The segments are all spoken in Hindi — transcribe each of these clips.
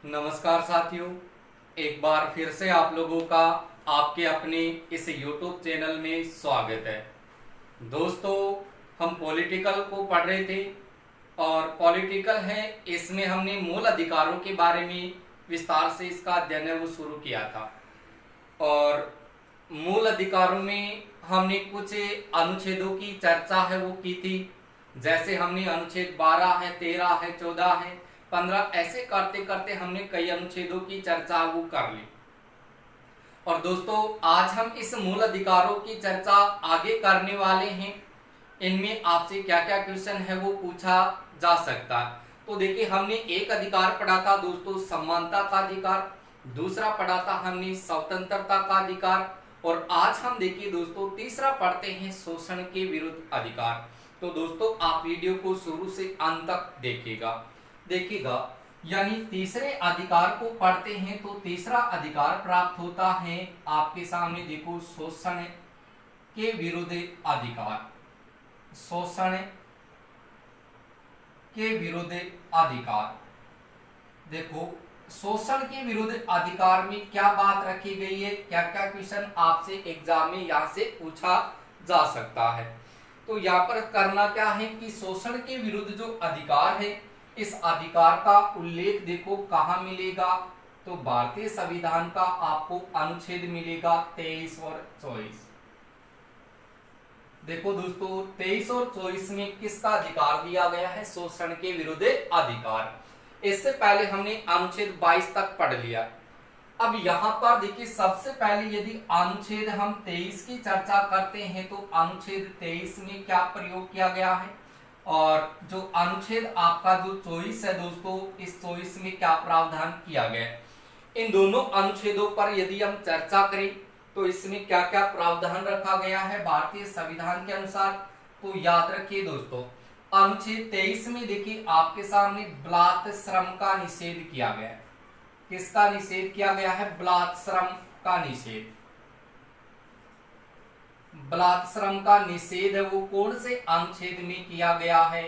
नमस्कार साथियों, एक बार फिर से आप लोगों का आपके अपने इस YouTube चैनल में स्वागत है। दोस्तों, हम पॉलिटिकल को पढ़ रहे थे और पॉलिटिकल है इसमें हमने मूल अधिकारों के बारे में विस्तार से इसका अध्ययन है वो शुरू किया था। और मूल अधिकारों में हमने कुछ अनुच्छेदों की चर्चा है वो की थी, जैसे हमने अनुच्छेद 12 है, 13 है, 14 है, 15 ऐसे करते करते हमने कई अनुच्छेदों की चर्चा वो कर ली। और दोस्तों, आज हम इस मूल अधिकारों की चर्चा आगे करने वाले हैं। इनमें आपसे क्या क्या क्वेश्चन है वो पूछा जा सकता है। तो देखिए, हमने एक अधिकार पढ़ा था दोस्तों, समानता का अधिकार। दूसरा पढ़ा था हमने स्वतंत्रता का अधिकार। और आज हम देखिए दोस्तों, तीसरा पढ़ते हैं शोषण के विरुद्ध अधिकार। तो दोस्तों, आप वीडियो को शुरू से अंत तक देखिएगा। यानी तीसरे अधिकार को पढ़ते हैं तो तीसरा अधिकार प्राप्त होता है आपके सामने देखो, शोषण के विरुद्ध अधिकार। शोषण के विरुद्ध अधिकार। देखो, शोषण के विरुद्ध अधिकार में क्या बात रखी गई है, क्या क्या क्वेश्चन आपसे एग्जाम में यहां से पूछा जा सकता है। तो यहाँ पर करना क्या है कि शोषण के विरुद्ध जो अधिकार है, इस अधिकार का उल्लेख देखो कहाँ मिलेगा, तो भारतीय संविधान का आपको अनुच्छेद मिलेगा 23 और 24। देखो दोस्तों, 23 और 24 में किसका अधिकार दिया गया है, शोषण के विरुद्ध अधिकार। इससे पहले हमने अनुच्छेद 22 तक पढ़ लिया। अब यहाँ पर देखिए, सबसे पहले यदि अनुच्छेद हम 23 की चर्चा करते हैं तो अनुच्छेद 23 में क्या प्रयोग किया गया है, और जो अनुच्छेद आपका जो 24 है दोस्तों, इस 24 में क्या प्रावधान किया गया है। इन दोनों अनुच्छेदों पर यदि हम चर्चा करें तो इसमें क्या क्या प्रावधान रखा गया है भारतीय संविधान के अनुसार, तो याद रखिए दोस्तों, अनुच्छेद 23 में देखिए आपके सामने बलात् श्रम का निषेध किया गया है। किसका निषेध किया गया है, बलात् श्रम का निषेध। बलात् श्रम का निषेध है वो कौन से अनुच्छेद में किया गया है,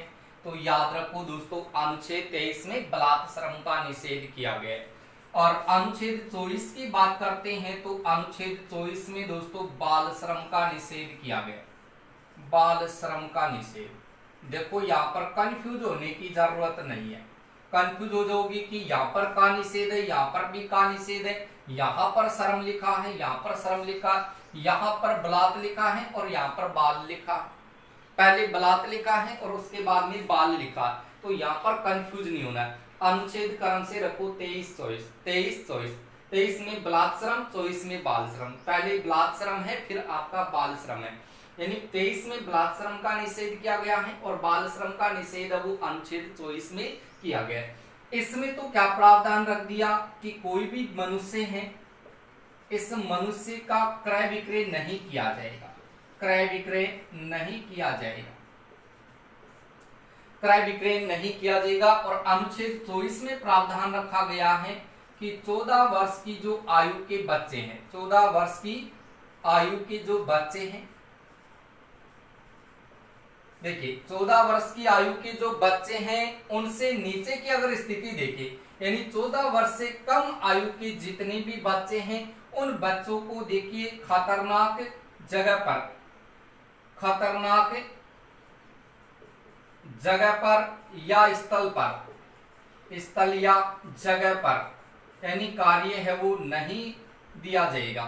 तो याद रखो दोस्तों, अनुच्छेद 23 में बलात् श्रम का निषेध किया गया है। और अनुच्छेद 24 की बात करते हैं तो अनुच्छेद 24 में दोस्तों बाल श्रम का निषेध किया गया। बाल श्रम का निषेध। देखो, यहाँ पर कंफ्यूज होने की जरूरत नहीं है। कंफ्यूज हो जाओगी कि यहाँ पर का निषेध है, यहाँ पर भी का निषेध है, यहाँ पर श्रम लिखा है, यहाँ पर श्रम लिखा है, यहाँ पर बलात् लिखा है और यहाँ पर बाल लिखा है। पहले बलात् लिखा है और उसके बाद में बाल लिखा है, तो यहाँ पर कंफ्यूज नहीं होना है। अनुच्छेद क्रम से रखो 23-24, 23-24, 23 में बलात् श्रम, 24 में बाल श्रम। पहले बलात् श्रम है, फिर आपका बाल श्रम है। यानी 23 में बलात् श्रम का निषेध किया गया है और बाल श्रम का निषेध वो अनुच्छेद 24 में किया गया है। इसमें तो क्या प्रावधान रख दिया कि कोई भी मनुष्य है, इस मनुष्य का क्रय विक्रय नहीं किया जाएगा। क्रय विक्रय नहीं किया जाएगा। क्रय विक्रय नहीं किया जाएगा। और अनुच्छेद 24 में प्रावधान रखा गया है कि 14 वर्ष की जो आयु के बच्चे हैं, 14 वर्ष की आयु के जो बच्चे हैं, देखिए 14 वर्ष की आयु के जो बच्चे हैं, उनसे नीचे की अगर स्थिति देखें, यानी 14 वर्ष से कम आयु के जितने भी बच्चे हैं, उन बच्चों को देखिए खतरनाक जगह पर, खतरनाक जगह पर या स्थल पर, स्थल या जगह पर यानी कार्य है वो नहीं दिया जाएगा।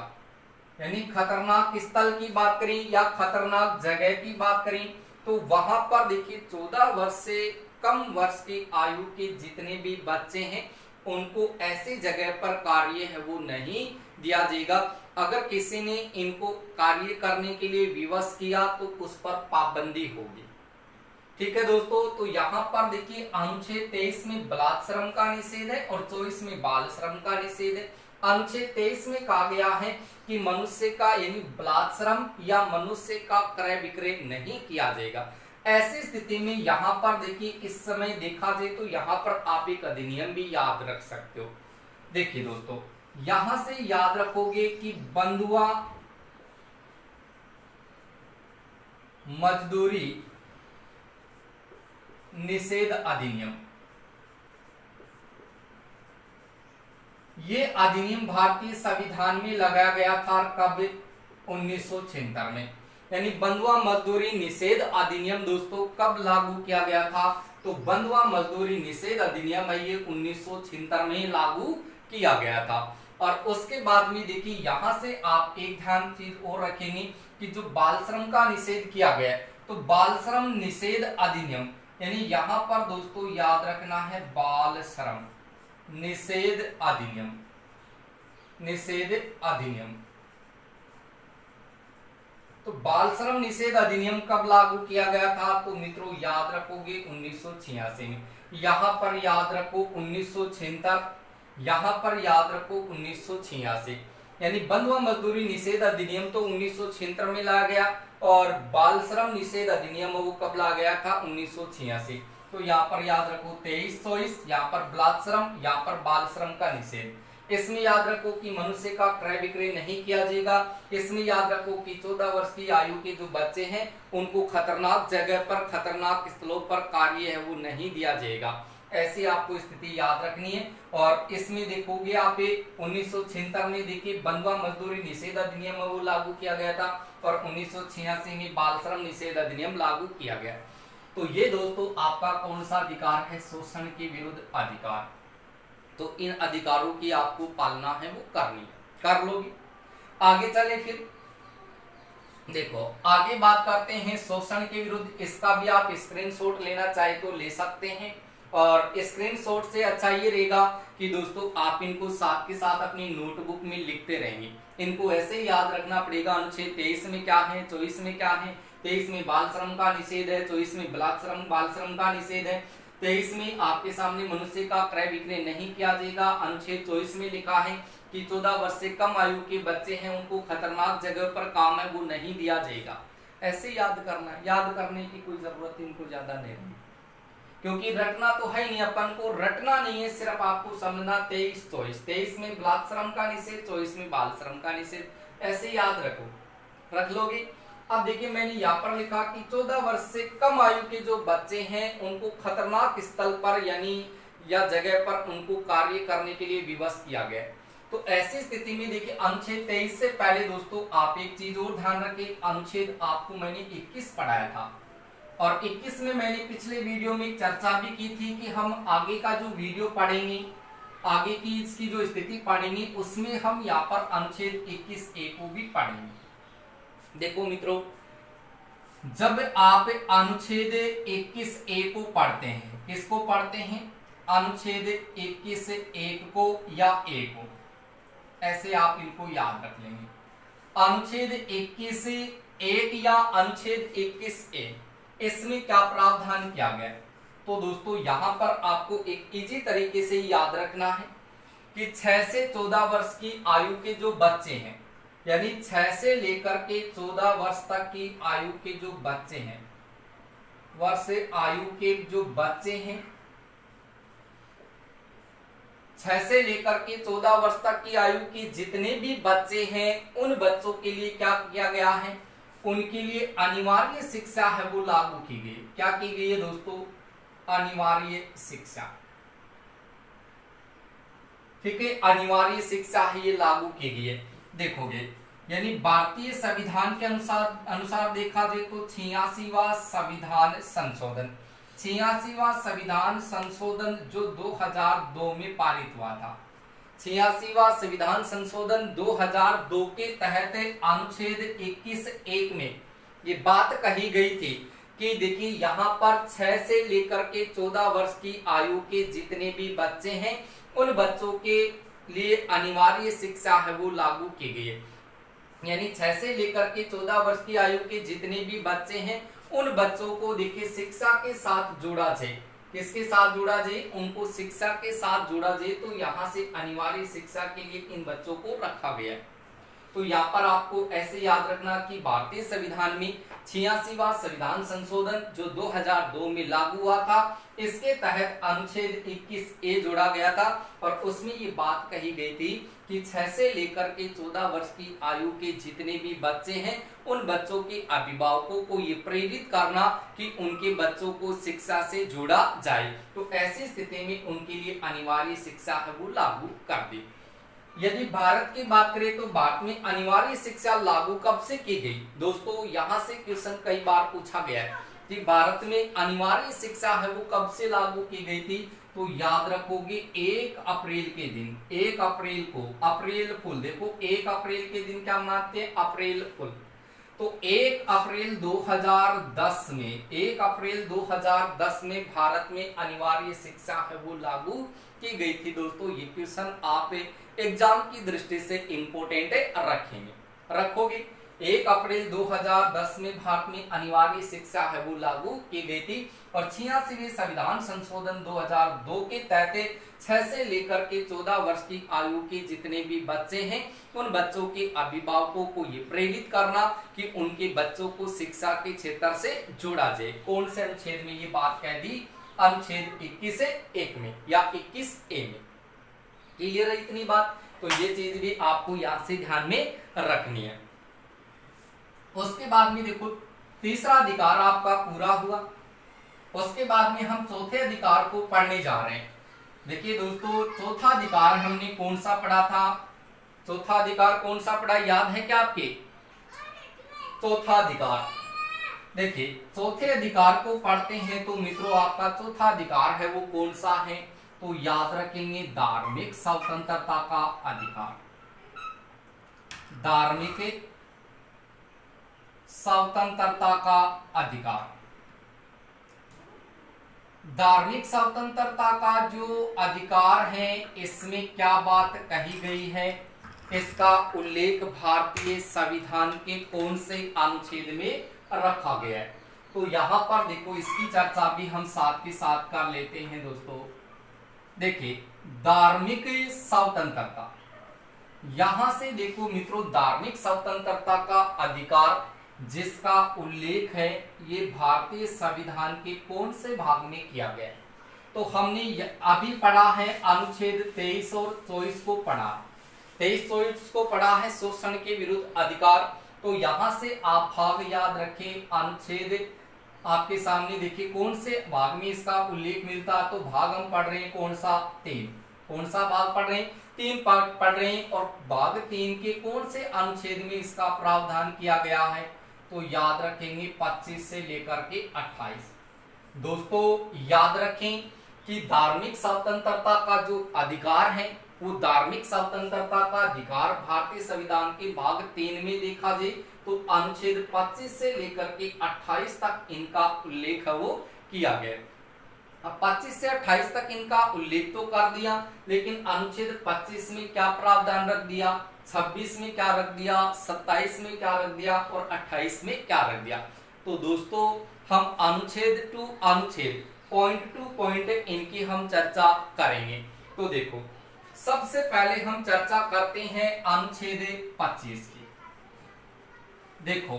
यानी खतरनाक स्थल की बात करें या खतरनाक जगह की बात करें तो वहां पर देखिए 14 वर्ष से कम वर्ष की आयु के जितने भी बच्चे हैं, उनको ऐसी जगह पर कार्य है वो नहीं दिया जाएगा। अगर किसी ने इनको कार्य करने के लिए विवश किया तो उस पर पाबंदी होगी। ठीक है दोस्तों, तो यहाँ पर देखिए अनुच्छेद 23 में बलात् श्रम का निषेध है और 24 में बाल श्रम का निषेध है। अनुच्छेद 23 में कहा गया है कि मनुष्य का यानी बलात् श्रम या मनुष्य का क्रय विक्रय नहीं किया जाएगा। ऐसी स्थिति में यहाँ पर देखिए, इस समय देखा जाए तो यहाँ पर आप एक अधिनियम भी याद रख सकते हो। देखिए दोस्तों, यहां से याद रखोगे कि बंधुआ मजदूरी निषेध अधिनियम, ये अधिनियम भारतीय संविधान में लगाया गया था कब? 1976 में। यानी बंधुआ मजदूरी निषेध अधिनियम दोस्तों कब लागू किया गया था? तो बंधुआ मजदूरी निषेध अधिनियम है ये 1976 में लागू किया गया था। और उसके बाद में देखिए यहां से आप एक ध्यान चीज और रखेंगे कि जो बाल श्रम का निषेध किया गया है, तो बाल श्रम निषेध अधिनियम, यानी यहां पर दोस्तों याद रखना है बाल श्रम निषेध अधिनियम, निषेध अधिनियम। तो बाल श्रम निषेध अधिनियम कब लागू किया गया था? तो मित्रों याद रखोगे 1986 में। यहां पर याद रखो 1976, यहां पर याद रखो 1986। यानी बंधुआ मजदूरी निषेध अधिनियम तो 1976 में लाया गया और बाल श्रम निषेध अधिनियम वो कब लाया गया था? 1986। तो यहाँ पर याद रखो 2324, यहाँ पर बाल श्रम, यहाँ पर बाल श्रम का निषेध। इसमें याद रखो कि मनुष्य का क्रय विक्रय नहीं किया जाएगा। इसमें याद रखो कि 14 वर्ष की आयु के जो बच्चे हैं उनको खतरनाक जगह पर, खतरनाक स्थलों पर कार्य है वो नहीं दिया जाएगा। ऐसी आपको स्थिति याद रखनी है। और इसमें देखोगे आप 1976 में देखिए बंधुआ मजदूरी निषेध अधिनियम वो लागू किया गया था और 1986 में बाल श्रम निषेध अधिनियम लागू किया गया। तो ये दोस्तों आपका कौन सा अधिकार है? शोषण के विरुद्ध अधिकार। तो इन अधिकारों की आपको पालना है वो करनी है, कर लोगे। आगे चले फिर देखो, आगे बात करते हैं शोषण के विरुद्ध। इसका भी आप स्क्रीनशॉट लेना चाहे तो ले सकते हैं। और स्क्रीनशॉट से अच्छा ये रहेगा कि दोस्तों आप इनको साथ के साथ अपनी नोटबुक में लिखते रहेंगे। इनको ऐसे याद रखना पड़ेगा। अनुच्छेद 23 में क्या है, 24 में क्या है। 23 में बाल श्रम का निषेध है, 24 में बाल श्रम का निषेध है। 23 में आपके सामने मनुष्य का क्रय विक्रय नहीं किया जाएगा। अनुच्छेद 24 में लिखा है कि 14 वर्ष से कम आयु के बच्चे हैं उनको खतरनाक जगह पर काम है वो नहीं दिया जाएगा। ऐसे याद करना, याद करने की कोई जरूरत इनको ज्यादा नहीं है, क्योंकि रटना तो है नहीं, अपन को रटना नहीं है, सिर्फ आपको समझना 23-24। 23 में बाल श्रम का निषेध, 24 में बाल श्रम का निषेध, ऐसे याद रखो, रख लोगे। अब देखिए मैंने यहाँ पर लिखा कि 14 वर्ष से कम आयु के जो बच्चे हैं उनको खतरनाक स्थल पर यानी या जगह पर उनको कार्य करने के लिए विवश किया गया। तो ऐसी स्थिति में देखिए अनुच्छेद 23 से पहले दोस्तों आप एक चीज और ध्यान रखें, अनुच्छेद आपको मैंने 21 पढ़ाया था और 21 में मैंने पिछले वीडियो में चर्चा भी की थी कि हम आगे का जो वीडियो पढ़ेंगे, आगे की इसकी जो स्थिति पढ़ेंगे उसमें हम यहाँ पर अनुच्छेद 21A को भी पढ़ेंगे। देखो मित्रों, जब आप अनुच्छेद 21A को पढ़ते हैं, किसको पढ़ते हैं? अनुच्छेद 21(1) को या A को, ऐसे आप इनको याद रख लेंगे। अनुच्छेद 21(1) या अनुच्छेद 21A, इसमें क्या प्रावधान किया गया? तो दोस्तों यहां पर आपको एक इजी तरीके से याद रखना है कि 6 से 14 वर्ष की आयु के जो बच्चे हैं, यानी 6 से लेकर के 14 वर्ष तक की आयु के जो बच्चे हैं, वर्ष आयु के जो बच्चे हैं, 6 से लेकर के 14 वर्ष तक की आयु के जितने भी बच्चे हैं उन बच्चों के लिए क्या किया गया है? उनके लिए अनिवार्य शिक्षा है वो लागू की गई। क्या की गई है दोस्तों? अनिवार्य शिक्षा। ठीक है, अनिवार्य शिक्षा है ये लागू की गई है। देखोगे यानी भारतीय संविधान के अनुसार देखा जाए तो 86वां संविधान संशोधन, 86वां संविधान संशोधन जो 2002 में पारित हुआ था। 86वां संविधान संशोधन 2002 के तहत अनुच्छेद 21(1) में ये बात कही गई थी कि देखिए यहाँ पर 6 से लेकर के 14 वर्ष की आयु के जितने भी बच्चे हैं उन बच्चों के लिए अनिवार्य शिक्षा है वो लागू की गई है। यानी 6 से लेकर के 14 वर्ष की आयु के जितने भी बच्चे हैं उन बच्चों को देखिए शिक्षा के साथ जोड़ा जाए। किसके साथ जोड़ा जाए? उनको शिक्षा के साथ जोड़ा जाए। तो यहाँ से अनिवार्य शिक्षा के लिए इन बच्चों को रखा गया है। तो यहाँ पर आपको ऐसे याद रखना कि भारतीय संविधान में 86वां संविधान संशोधन जो 2002 में लागू हुआ था, इसके तहत अनुच्छेद 21A जोड़ा गया था और उसमें ये बात कही गई थी कि 6 से लेकर के 14 वर्ष की आयु के जितने भी बच्चे हैं उन बच्चों के अभिभावकों को ये प्रेरित करना कि उनके बच्चों को शिक्षा से जोड़ा जाए। तो ऐसी स्थिति में उनके लिए अनिवार्य शिक्षा है वो लागू कर दी। यदि भारत की बात करें तो भारत में अनिवार्य शिक्षा लागू कब से की गई। दोस्तों यहाँ से क्वेश्चन कई बार पूछा गया है कि भारत में अनिवार्य शिक्षा है वो कब से लागू की गई थी। तो याद रखोगे 1 अप्रैल के दिन, 1 अप्रैल को, अप्रैल फुल, देखो 1 अप्रैल के दिन क्या मनाते हैं, अप्रैल फुल। तो 1 अप्रैल 2010 में, 1 अप्रैल 2010 में भारत में अनिवार्य शिक्षा है वो लागू की गई थी। दोस्तों ये क्वेश्चन आप एग्जाम की दृष्टि से इंपोर्टेंट रखोगे। 1 अप्रैल 2010 में भारत में अनिवार्य शिक्षा है वो लागू की गई थी। और 86वें संविधान संशोधन 2002 के तहत 6 से लेकर के 14 वर्ष की आयु के जितने भी बच्चे हैं उन बच्चों के अभिभावकों को ये प्रेरित करना कि उनके बच्चों को शिक्षा के क्षेत्र से जोड़ा जाए। कौन से अनुच्छेद में ये बात कह दी, अनुच्छेद 21(1) में या 21(a) में। क्लियर है इतनी बात। तो ये चीज भी आपको याद से ध्यान में रखनी है। उसके बाद में देखो तीसरा अधिकार आपका पूरा हुआ। उसके बाद में हम चौथे अधिकार को पढ़ने जा रहे हैं। देखिए दोस्तों चौथा अधिकार हमने कौन सा पढ़ा था, चौथा अधिकार कौन सा पढ़ा, याद है क्या आपके? चौथा अधिकार, देखिए चौथे अधिकार को पढ़ते हैं तो मित्रों आपका चौथा अधिकार है वो कौन सा है, तो याद रखेंगे धार्मिक स्वतंत्रता का अधिकार। धार्मिक स्वतंत्रता का अधिकार। धार्मिक स्वतंत्रता का जो अधिकार है इसमें क्या बात कही गई है, इसका उल्लेख भारतीय संविधान के कौन से अनुच्छेद में रखा गया है। तो यहां पर देखो इसकी चर्चा भी हम साथ के साथ कर लेते हैं। दोस्तों देखिए धार्मिक स्वतंत्रता, यहां से देखो मित्रों धार्मिक स्वतंत्रता का अधिकार जिसका उल्लेख है ये भारतीय संविधान के कौन से भाग में किया गया है। तो हमने अभी पढ़ा है अनुच्छेद 23 और 24 को पढ़ा, 23-24 को पढ़ा है शोषण के विरुद्ध अधिकार। तो यहां से आप भाग याद रखें, अनुच्छेद आपके सामने देखिए कौन से भाग में इसका उल्लेख मिलता है। तो भाग हम पढ़ रहे हैं कौन सा, 3। कौन सा भाग पढ़ रहे हैं, 3 पढ़ रहे हैं। और भाग 3 के कौन से अनुच्छेद में इसका प्रावधान किया गया है, तो याद रखेंगे 25 से लेकर के 28। दोस्तों याद रखें कि धार्मिक स्वतंत्रता का जो अधिकार है वो धार्मिक स्वतंत्रता का अधिकार भारतीय संविधान के भाग 3 में देखा जाए तो अनुच्छेद 25 से लेकर के 28 तक इनका उल्लेख है वो किया गया। अब 25 से 28 तक इनका उल्लेख तो कर दिया, लेकिन अनुच्छेद 25 में क्या प्रावधान रख दिया, 26 में क्या रख दिया, 27 में क्या रख दिया और 28 में क्या रख दिया। तो दोस्तों हम अनुच्छेद टू अनुच्छेद, पॉइंट टू पॉइंट इनकी हम चर्चा करेंगे। तो देखो सबसे पहले हम चर्चा करते हैं अनुच्छेद 25 की। देखो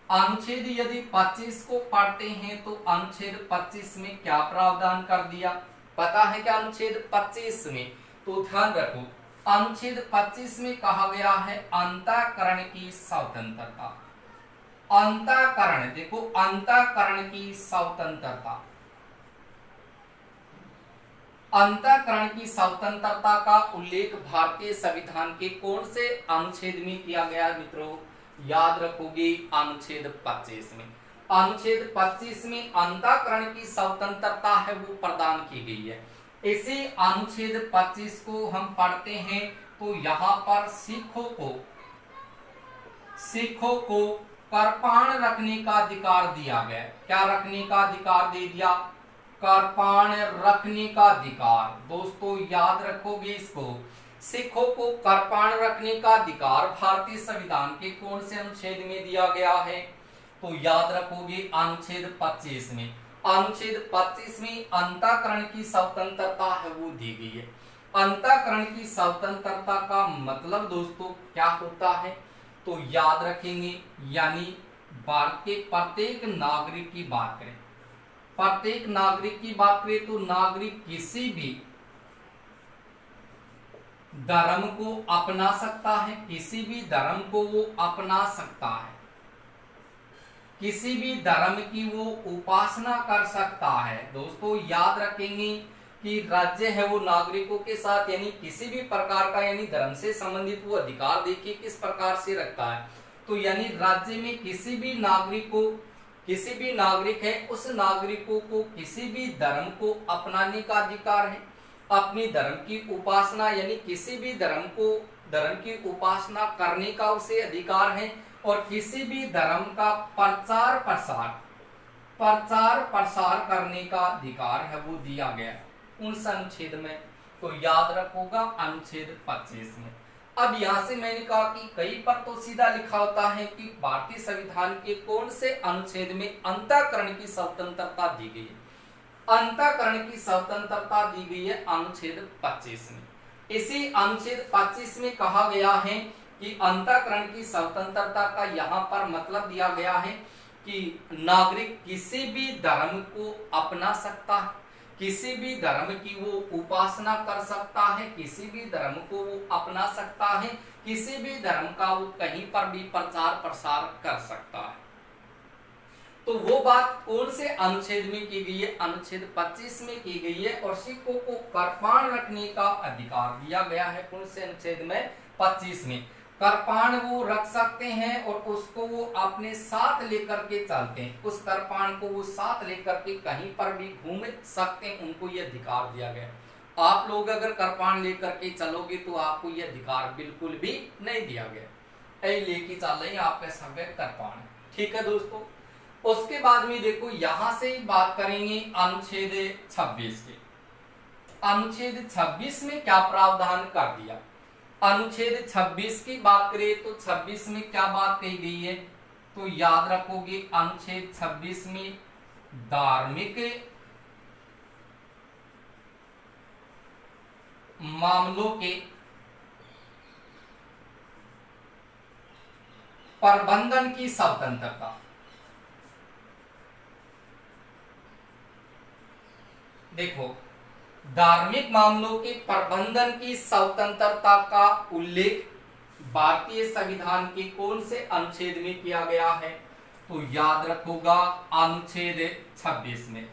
अनुच्छेद यदि 25 को पढ़ते हैं तो अनुच्छेद 25 में क्या प्रावधान कर दिया, पता है क्या अनुच्छेद 25 में? तो ध्यान रखो अनुच्छेद 25 में कहा गया है अंतःकरण की स्वतंत्रता। अंतःकरण, देखो अंतःकरण की स्वतंत्रता, अंतःकरण की स्वतंत्रता का उल्लेख भारतीय संविधान के कौन से अनुच्छेद में किया गया मित्रों, याद रखोगे अनुच्छेद 25 में। अनुच्छेद 25 में अंतःकरण की स्वतंत्रता है वो प्रदान की गई है। इसी अनुच्छेद 25 को हम पढ़ते हैं तो यहाँ पर सिखों को कर्पाण रखने का अधिकार दिया गया। क्या रखने का अधिकार दे दिया, कर्पाण रखने का अधिकार। दोस्तों याद रखोगे इसको, सिखों को कर्पाण रखने का अधिकार भारतीय संविधान के कौन से अनुच्छेद में दिया गया है, तो याद रखोगे अनुच्छेद 25 में। अनुच्छेद 25 में अंतःकरण की स्वतंत्रता है वो दी गई है। अंतःकरण की स्वतंत्रता का मतलब दोस्तों क्या होता है, तो याद रखेंगे यानी भारत के प्रत्येक नागरिक की बात करें, प्रत्येक नागरिक की बात करें तो नागरिक किसी भी धर्म को अपना सकता है, किसी भी धर्म को वो अपना सकता है, किसी भी धर्म की वो उपासना कर सकता है। दोस्तों याद रखेंगे कि राज्य है वो नागरिकों के साथ यानी किसी भी प्रकार का यानी धर्म से संबंधित वो अधिकार देखिए किस प्रकार से रखता है। तो यानी राज्य में किसी भी नागरिक है उस नागरिकों को किसी भी धर्म को अपनाने का अधिकार है, अपनी धर्म की उपासना यानी किसी भी धर्म की उपासना करने का उसे अधिकार है, और किसी भी धर्म का प्रचार प्रसार करने का अधिकार है वो दिया गया है उन अनुच्छेद में। तो याद रखोगा अनुच्छेद 25 में। अब यहाँ से मैंने कहा कि कई पर तो सीधा लिखा होता है कि भारतीय संविधान के कौन से अनुच्छेद में अंतःकरण की स्वतंत्रता दी गई है। अंतःकरण की स्वतंत्रता दी गई है अनुच्छेद 25 में। इसी अनुच्छेद 25 में कहा गया है कि अंतःकरण की स्वतंत्रता का यहाँ पर मतलब दिया गया है कि नागरिक किसी भी धर्म को अपना सकता है, किसी भी धर्म की वो उपासना कर सकता है, किसी भी धर्म को वो अपना सकता है, किसी भी धर्म का वो कहीं पर भी प्रचार प्रसार कर सकता है। तो वो बात कौन से अनुच्छेद में की गई है? अनुच्छेद 25 में की गई है। और सिखों को कृपाण रखने का अधिकार दिया गया है कौन से अनुच्छेद में? 25 में। कृपाण वो रख सकते हैं और उसको वो अपने साथ लेकर के चलते हैं, उस कृपाण को वो साथ लेकर के कहीं पर भी घूम सकते हैं, उनको ये अधिकार दिया गया। आप लोग अगर कृपाण लेकर के चलोगे तो आपको ये अधिकार बिल्कुल भी नहीं दिया गया। ऐ लेके चल रहे हैं आपके संगे कृपाण, ठीक है दोस्तों। उसके बाद में देखो यहां से बात करेंगे अनुच्छेद 26 के। अनुच्छेद 26 में क्या प्रावधान कर दिया? अनुच्छेद 26 की बात करें तो 26 में क्या बात कही गई है? तो याद रखोगे अनुच्छेद 26 में धार्मिक मामलों के प्रबंधन की स्वतंत्रता। देखो, धार्मिक मामलों के प्रबंधन की स्वतंत्रता का उल्लेख भारतीय संविधान के कौन से अनुच्छेद में किया गया है? तो याद रखोगा अनुच्छेद 26 में।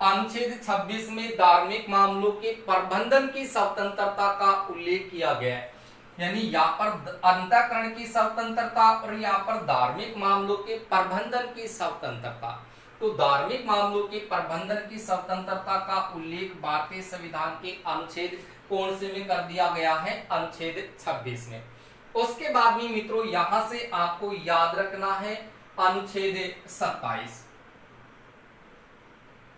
अनुच्छेद 26 में धार्मिक मामलों के प्रबंधन की स्वतंत्रता का उल्लेख किया गया है। यानी यहाँ पर अंतःकरण की स्वतंत्रता और यहाँ पर धार्मिक मामलों के प्रबंधन की स्वतंत्रता। तो धार्मिक मामलों के प्रबंधन की स्वतंत्रता का उल्लेख भारतीय संविधान के अनुच्छेद कौन से में कर दिया गया है? अनुच्छेद 26 में। उसके बाद में मित्रों यहां से आपको याद रखना है अनुच्छेद 27।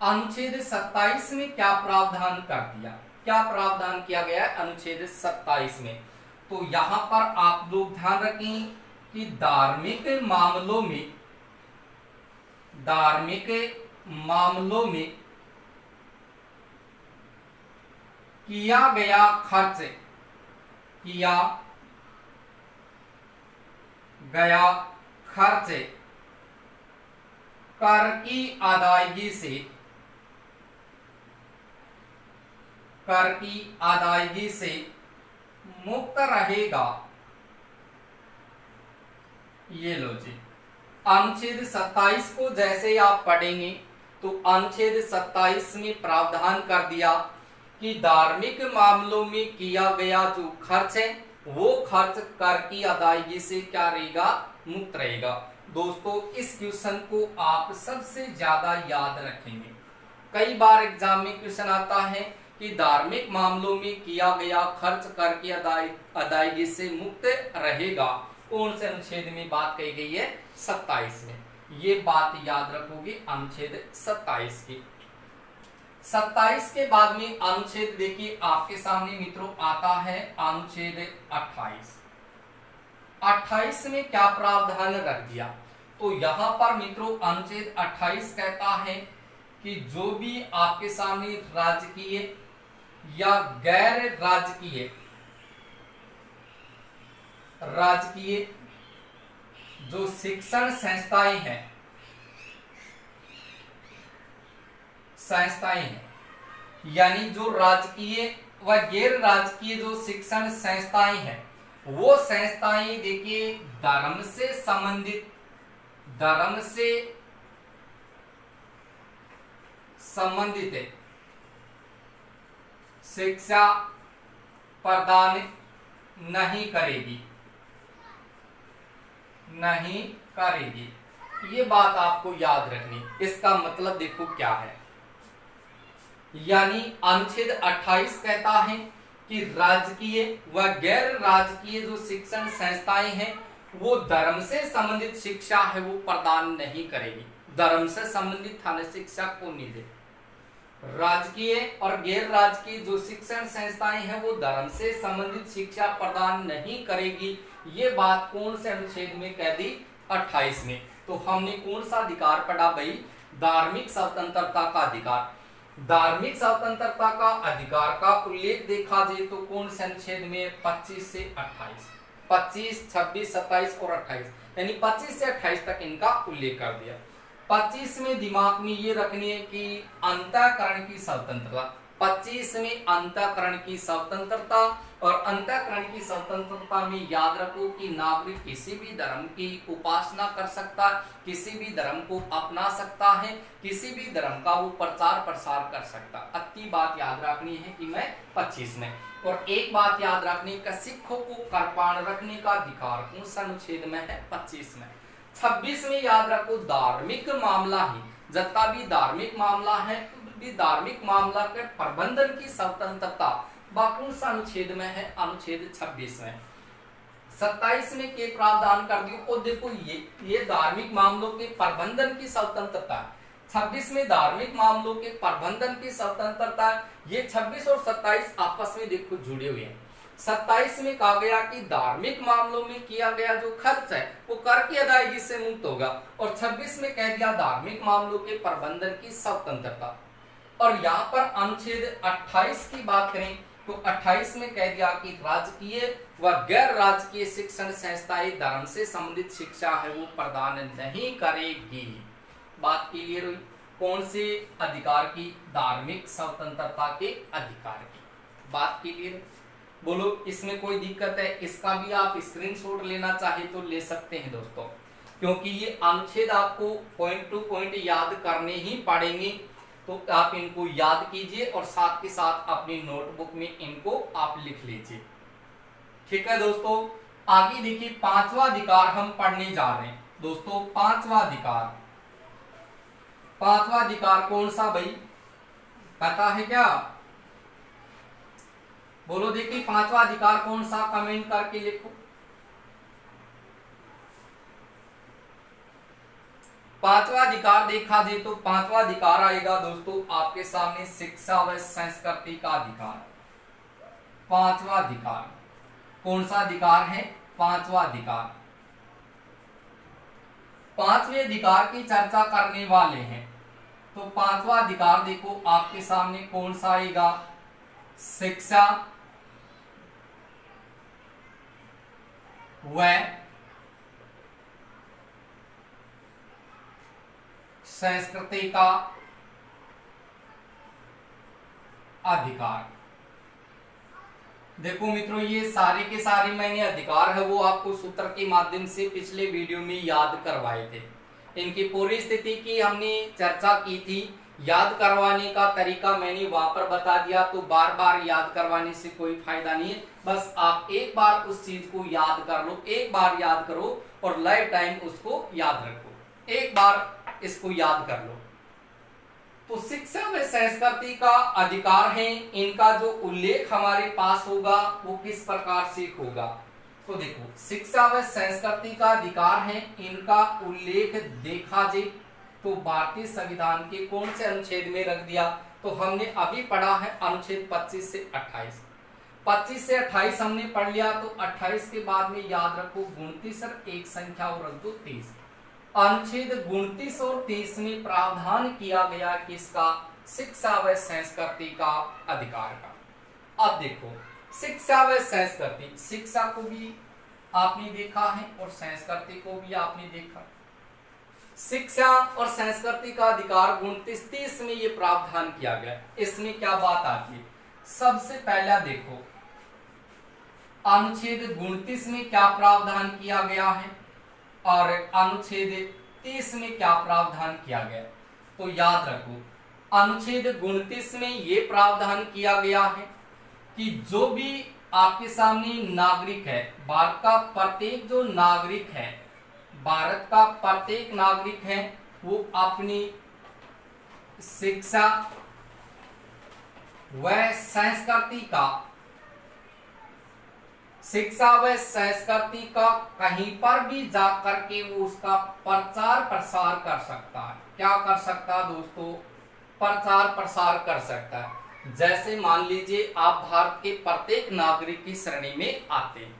अनुच्छेद 27 में क्या प्रावधान कर दिया? क्या प्रावधान किया गया है अनुच्छेद 27 में? तो यहां पर आप लोग ध्यान रखें कि धार्मिक मामलों में किया गया खर्च कर की अदायगी से मुक्त रहेगा। ये लो जी, अनुच्छेद 27 को जैसे आप पढ़ेंगे तो अनुच्छेद 27 में प्रावधान कर दिया कि धार्मिक मामलों में किया गया जो खर्च है वो खर्च कर की अदायगी से क्या रहेगा? मुक्त रहेगा। दोस्तों इस क्वेश्चन को आप सबसे ज्यादा याद रखेंगे। कई बार एग्जाम में क्वेश्चन आता है कि धार्मिक मामलों में किया गया खर्च कर की अदायगी से मुक्त रहेगा। कौन से अनुच्छेद में बात कही गई है? 27 में। ये बात याद रखोगे अनुच्छेद 27 की। 27 के बाद में अनुच्छेद देखिए आपके सामने मित्रों आता है अनुच्छेद 28। 28 में क्या प्रावधान रख दिया? तो यहां पर मित्रों अनुच्छेद 28 कहता है कि जो भी आपके सामने राजकीय या गैर राजकीय जो शिक्षण संस्थाएं हैं यानी जो राजकीय व गैर राजकीय जो शिक्षण संस्थाएं हैं वो संस्थाएं देखिए धर्म से संबंधित शिक्षा प्रदान नहीं करेगी, नहीं करेगी। ये बात आपको याद रखनी। इसका मतलब देखो क्या है, यानी अनुच्छेद 28 कहता है कि राजकीय व गैर राजकीय जो शिक्षण संस्थाएं हैं वो धर्म से संबंधित शिक्षा है वो प्रदान नहीं करेगी, धर्म से संबंधित थाने शिक्षा को नहीं दे। राजकीय और गैर राजकीय जो शिक्षण संस्थाएं हैं वो धर्म से संबंधित शिक्षा प्रदान नहीं करेगी। ये बात कौन से अनुच्छेद में कह दी? 28 में। तो हमने कौन सा अधिकार पढ़ा भाई? धार्मिक स्वतंत्रता का अधिकार। धार्मिक स्वतंत्रता का अधिकार का उल्लेख देखा जाए तो कौन से अनुच्छेद में? 25 से 28, 25, 26, 27 और 28, यानी 25 से 28 तक इनका उल्लेख कर दिया। 25 में दिमाग में ये रखनी है कि अंतःकरण की स्वतंत्रता, 25 में अंतःकरण की स्वतंत्रता, और अंतःकरण की स्वतंत्रता में याद रखो कि नागरिक किसी भी धर्म की उपासना कर सकता है, किसी भी धर्म को अपना सकता है, किसी भी धर्म का वो प्रचार प्रसार कर सकता। अति बात याद रखनी है कि मैं 25 में। और एक बात याद रखनी का सिखों को कृपाण रखने का अधिकार कौन सा अनुच्छेद में है? 25 में। 26 में याद रखो धार्मिक मामला ही, जितना भी धार्मिक मामला है भी धार्मिक मामला के प्रबंधन की स्वतंत्रता कौन सा अनुच्छेद में है? अनुच्छेद 26 में। 27 में के प्रावधान कर दियो। और देखो ये धार्मिक मामलों के प्रबंधन की स्वतंत्रता, 26 में धार्मिक मामलों के प्रबंधन की स्वतंत्रता। ये 26 और 27 आपस में देखो जुड़े हुए हैं। 27 में कहा गया कि धार्मिक मामलों में किया गया जो खर्च है वो कर की अदायगी से मुक्त होगा, और 26 में कह दिया धार्मिक मामलों के प्रबंधन की स्वतंत्रता। और यहाँ पर अनुच्छेद 28 की बात करें तो 28 में कह दिया कि राजकीय व गैर राजकीय शिक्षण संस्थाएं धर्म से संबंधित शिक्षा है वो प्रदान नहीं करेगी। बात क्लियर हुई? कौन से अधिकार की? धार्मिक स्वतंत्रता के अधिकार की। बात क्लियर? बोलो इसमें कोई दिक्कत है? इसका भी आप स्क्रीनशॉट लेना चाहे तो ले सकते हैं दोस्तों, क्योंकि ये अनुच्छेद आपको पॉइंट टू पॉइंट याद करने ही पड़ेंगे। तो आप इनको याद कीजिए और साथ के साथ अपनी नोटबुक में इनको आप लिख लीजिए। ठीक है दोस्तों, आगे देखिए 5वां अधिकार हम पढ़ने जा रहे हैं दोस्तों। 5वां अधिकार, 5वां अधिकार कौन सा भाई? पता है क्या? बोलो देखिए 5वां अधिकार कौन सा? कमेंट करके लिखो। 5वां अधिकार देखा जाए तो 5वां अधिकार आएगा दोस्तों आपके सामने शिक्षा व संस्कृति का अधिकार। 5वां अधिकार कौन सा अधिकार है? 5वां अधिकार। 5वें अधिकार की चर्चा करने वाले हैं तो 5वां अधिकार देखो आपके सामने कौन सा आएगा? शिक्षा व संस्कृति का अधिकार। देखो मित्रों, ये सारे के सारे मैंने अधिकार है वो आपको सूत्र के माध्यम से पिछले वीडियो में याद करवाए थे। इनकी पूरी स्थिति की हमने चर्चा की थी। याद करवाने का तरीका मैंने वहां पर बता दिया, तो बार बार याद करवाने से कोई फायदा नहीं है। बस आप एक बार उस चीज को याद कर लो, एक बार याद करो और लाइफ टाइम उसको याद रखो। एक बार इसको याद कर लो। तो शिक्षा व संस्कृति का अधिकार है, इनका जो उल्लेख हमारे पास होगा वो किस प्रकार से होगा? तो देखो, शिक्षा व संस्कृति का अधिकार है, इनका उल्लेख देखा जाए तो भारतीय संविधान के कौन से अनुच्छेद में रख दिया? तो हमने अभी पढ़ा है अनुच्छेद 25 से 28। 25 से 28 हमने पढ़ लिया, तो 28 के बाद में याद रखो 29 और एक संख्या और रख दो 30। अनुच्छेद 29 और 30 में प्रावधान किया गया किसका? शिक्षा व संस्कृति का अधिकार का। अब देखो, शिक्षा व संस्कृति, शिक्षा को भी आपने देखा है और संस्कृति को भी आपने देखा। शिक्षा और संस्कृति का अधिकार 29-30 में ये प्रावधान किया गया। इसमें क्या बात आती है? सबसे पहला देखो, अनुच्छेद 29 में क्या प्रावधान किया गया है और अनुच्छेद 30 में क्या प्रावधान किया गया? तो याद रखो, अनुच्छेद 29 में ये प्रावधान किया गया है कि जो भी आपके सामने नागरिक है, भारत का प्रत्येक जो नागरिक है, भारत का प्रत्येक नागरिक है, वो अपनी शिक्षा व संस्कृति का कहीं पर भी जाकर के वो उसका प्रचार प्रसार कर सकता है। क्या कर सकता है दोस्तों? प्रचार प्रसार कर सकता है। जैसे मान लीजिए आप भारत के प्रत्येक नागरिक की श्रेणी में आते हैं,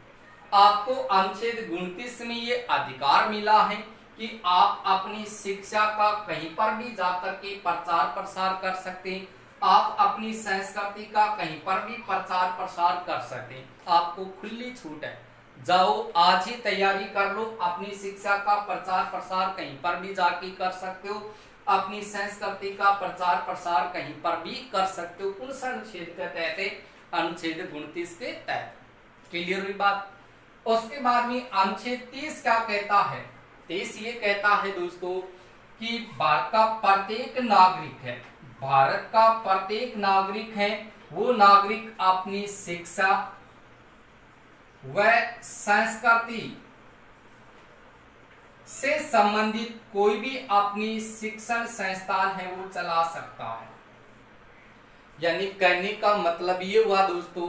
आपको अनुच्छेद 29 में ये अधिकार मिला है कि आप अपनी शिक्षा का कहीं पर भी जाकर के प्रचार प्रसार कर सकते हैं, आप अपनी संस्कृति का कहीं पर भी प्रचार प्रसार कर सकते हैं। आपको खुली छूट है, जाओ आज ही तैयारी कर लो, अपनी शिक्षा का प्रचार प्रसार कहीं पर भी जाके कर सकते हो, अपनी संस्कृति का प्रचार प्रसार कहीं पर भी कर सकते हो। कौन सा अनुच्छेद के तहत? अनुच्छेद 29 के तहत। क्लियर हुई बात? उसके बाद में अनुच्छेद 30 क्या कहता है? 30 ये कहता है दोस्तों कि भारत का प्रत्येक नागरिक है, भारत का प्रत्येक नागरिक है, वो नागरिक अपनी शिक्षा व संस्कृति से संबंधित कोई भी अपनी शिक्षण संस्थान है वो चला सकता है। यानी कहने का मतलब ये हुआ दोस्तों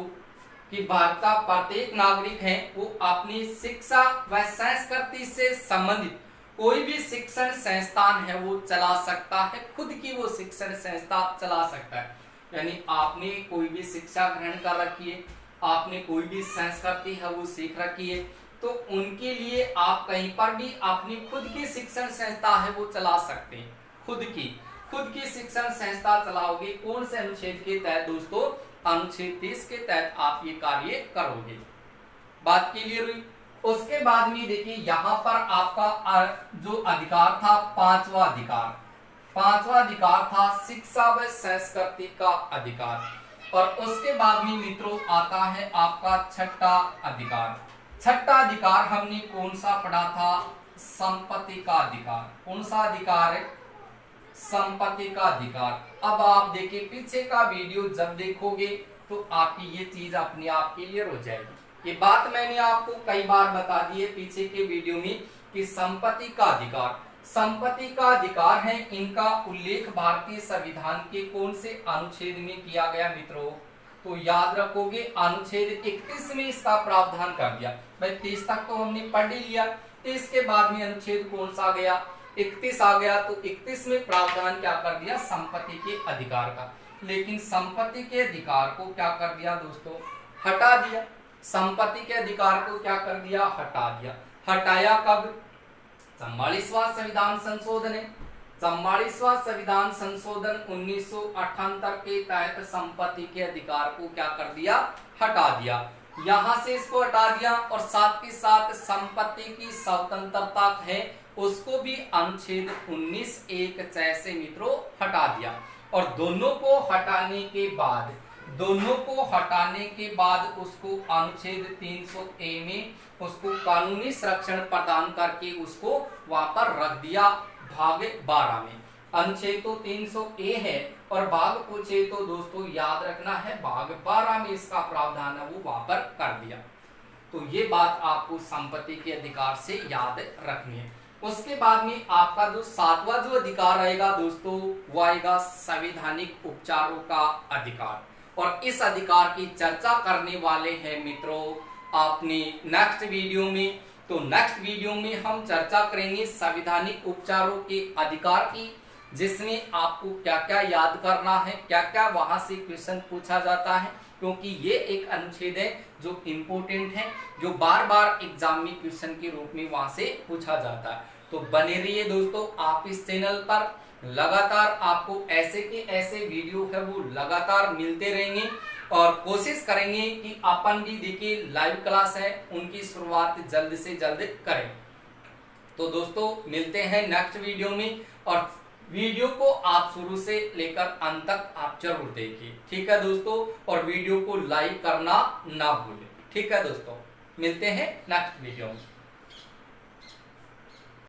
कि भारत का प्रत्येक नागरिक है वो अपनी शिक्षा व संस्कृति से संबंधित कोई भी शिक्षण संस्थान है वो चला सकता है, खुद की वो शिक्षण संस्था चला सकता है। यानी आपने कोई भी शिक्षा ग्रहण कर रखी है, आपने कोई भी संस्कृति है वो सीख रखी है, तो उनके लिए आप कहीं पर भी अपनी खुद की शिक्षण संस्था है वो चला सकते हैं। खुद की शिक्षण संस्था चलाओगे। कौन से अनुच्छेद के तहत दोस्तों? अनुच्छेद 30 के तहत आप ये कार्य करोगे। बात क्लियर हुई? उसके बाद में देखिए यहाँ पर आपका जो अधिकार था, पांचवा अधिकार था शिक्षा व संस्कृति का अधिकार। और उसके बाद में मित्रों आता है आपका छठा अधिकार हमने कौन सा पढ़ा था? संपत्ति का अधिकार। कौन सा अधिकार है? संपत्ति का अधिकार। अब आप देखिए पीछे का वीडियो जब देखोगे तो आपकी ये चीज अपने आप क्लियर हो जाएगी। ये बात मैंने आपको कई बार बता दी है पीछे के वीडियो में कि संपत्ति का अधिकार है, इनका उल्लेख भारतीय संविधान के कौन से अनुच्छेद में किया गया मित्रों? तो याद रखोगे अनुच्छेद 31 में इसका प्रावधान कर दिया। भाई 30 तक तो हमने पढ़ ही लिया, 30 के बाद में अनुच्छेद कौन सा आ गया? 31 आ गया। तो 31 में प्रावधान क्या कर दिया? संपत्ति के अधिकार का। लेकिन संपत्ति के अधिकार को क्या कर दिया दोस्तों? हटा दिया। संपत्ति के अधिकार को क्या कर दिया? हटा दिया। हटाया कब? 44वां संविधान संशोधन है। 44वां संविधान संशोधन 1978 के तहत संपत्ति के अधिकार को क्या कर दिया? हटा दिया। यहां से इसको हटा दिया और साथ ही साथ संपत्ति की स्वतंत्रता है उसको भी अनुच्छेद 19(1) से मित्रों हटा दिया। और दोनों को हटाने के बाद उसको अनुच्छेद 300(a) में उसको कानूनी संरक्षण प्रदान करके उसको वहां पर रख दिया भाग 12 में। अनुच्छेद तो 300(a) है और भाग पूछे तो दोस्तों याद रखना है भाग 12 में इसका प्रावधान है वो वहां पर कर दिया। तो ये बात आपको संपत्ति के अधिकार से याद रखनी है। उसके बाद में आपका जो 7वां जो अधिकार आएगा दोस्तों वो आएगा संवैधानिक उपचारों का अधिकार। और इस अधिकार की चर्चा करने वाले हैं मित्रों अपने नेक्स्ट वीडियो में। तो नेक्स्ट वीडियो में हम चर्चा करेंगे संवैधानिक उपचारों के अधिकार की, जिसमें आपको क्या क्या याद करना है, क्या क्या वहां से क्वेश्चन पूछा जाता है, क्योंकि ये एक अनुच्छेद है जो इम्पोर्टेंट है, जो बार बार एग्जाम में क्वेश्चन के रूप में वहां से पूछा जाता है। तो बने रहिए दोस्तों आप इस चैनल पर, लगातार आपको ऐसे के ऐसे वीडियो है वो लगातार मिलते रहेंगे और कोशिश करेंगे कि अपन भी देखिए लाइव क्लास है उनकी शुरुआत जल्द से जल्द करें। तो दोस्तों मिलते हैं नेक्स्ट वीडियो में और वीडियो को आप शुरू से लेकर अंत तक आप जरूर देखिए, ठीक है दोस्तों। और वीडियो को लाइक करना ना भूलें, ठीक है दोस्तों। मिलते हैं नेक्स्ट वीडियो में।